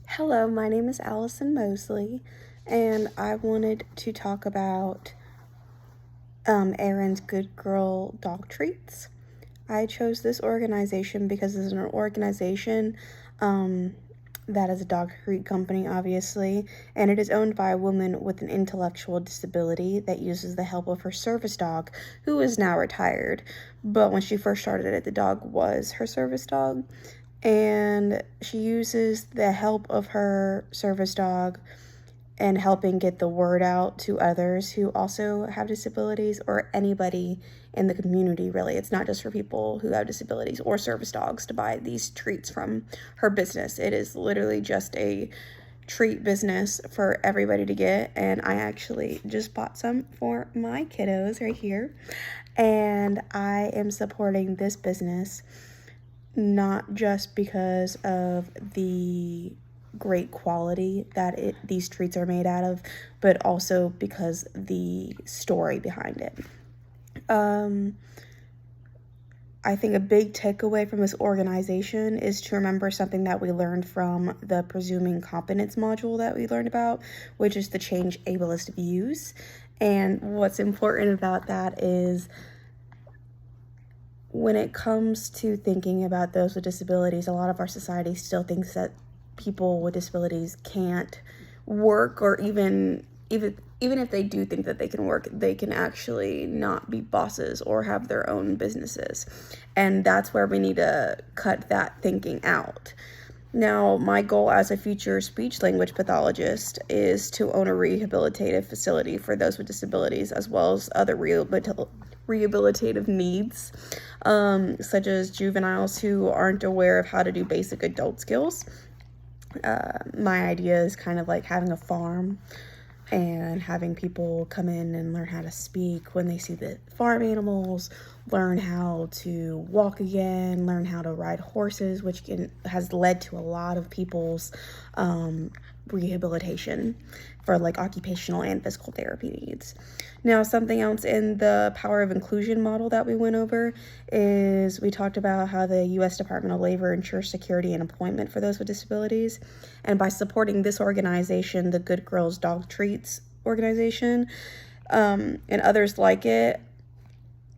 Hello, my name is Allison Mosley, and I wanted to talk about Arins Good Girl Dog Treats. I chose this organization because it's an organization um, that is a dog treat company, obviously, and it is owned by a woman with an intellectual disability that uses the help of her service dog, who is now retired. But when she first started it, the dog was her service dog, and she uses the help of her service dog and helping get the word out to others who also have disabilities, or anybody in the community, really. It's not just for people who have disabilities or service dogs to buy these treats from her business. It is literally just a treat business for everybody to get, and I actually just bought some for my kiddos right here, and I am supporting this business not just because of the great quality that these treats are made out of, but also because the story behind it. I think a big takeaway from this organization is to remember something that we learned from the presuming competence module that we learned about, which is to change ableist views. And what's important about that is when it comes to thinking about those with disabilities, a lot of our society still thinks that people with disabilities can't work, or even if they do think that they can work, they can actually not be bosses or have their own businesses. And that's where we need to cut that thinking out. Now, my goal as a future speech language pathologist is to own a rehabilitative facility for those with disabilities, as well as other rehabilitative needs, such as juveniles who aren't aware of how to do basic adult skills. My idea is kind of like having a farm and having people come in and learn how to speak when they see the farm animals, learn how to walk again, learn how to ride horses, which has led to a lot of people's rehabilitation for like occupational and physical therapy needs. Now, something else in the power of inclusion model that we went over is we talked about how the U.S. Department of Labor ensures security and employment for those with disabilities. And by supporting this organization, the Good Girls Dog Treats organization, and others like it,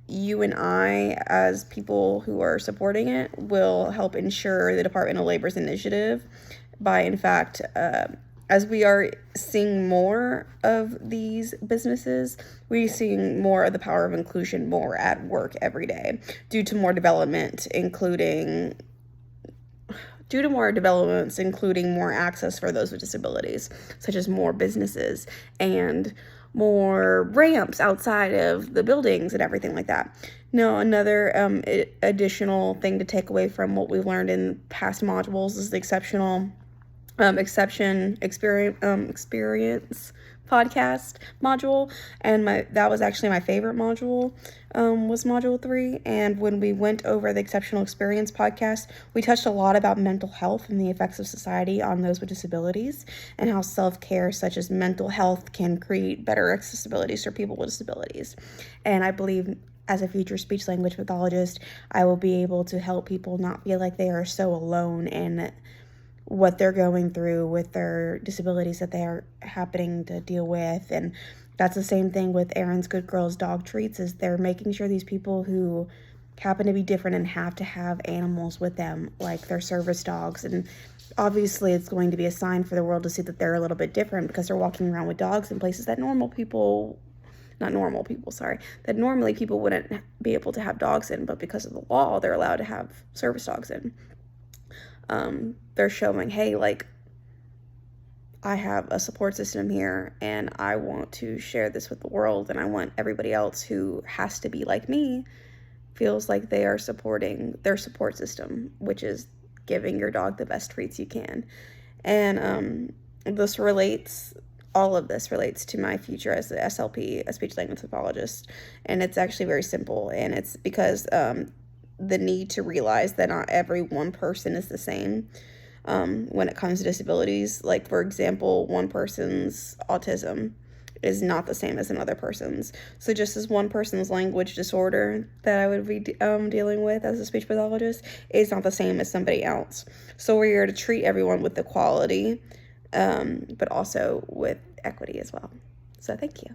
you and I, as people who are supporting it, will help ensure the Department of Labor's initiative by, in fact, as we are seeing more of these businesses, we're seeing more of the power of inclusion more at work every day due to more developments, including more access for those with disabilities, such as more businesses and more ramps outside of the buildings and everything like that. Now, another additional thing to take away from what we've learned in past modules is the exception experience podcast module, and that was actually my favorite module, was module 3. And when we went over the exceptional experience podcast, we touched a lot about mental health and the effects of society on those with disabilities, and how self-care such as mental health can create better accessibilities for people with disabilities. And I believe as a future speech language pathologist, I will be able to help people not feel like they are so alone in what they're going through with their disabilities that they are happening to deal with. And that's the same thing with Aaron's Good Girls Dog Treats, is they're making sure these people who happen to be different and have to have animals with them, like their service dogs, and obviously it's going to be a sign for the world to see that they're a little bit different because they're walking around with dogs in places that normally people wouldn't be able to have dogs in, but because of the law, they're allowed to have service dogs in. They're showing, hey, like, I have a support system here, and I want to share this with the world, and I want everybody else who has to be like me feels like they are supporting their support system, which is giving your dog the best treats you can. And all of this relates to my future as a SLP, a speech language pathologist, and it's actually very simple, and it's because the need to realize that not every one person is the same when it comes to disabilities. Like, for example, one person's autism is not the same as another person's. So just as one person's language disorder that I would be dealing with as a speech pathologist is not the same as somebody else. So we're here to treat everyone with equality, but also with equity as well. So thank you.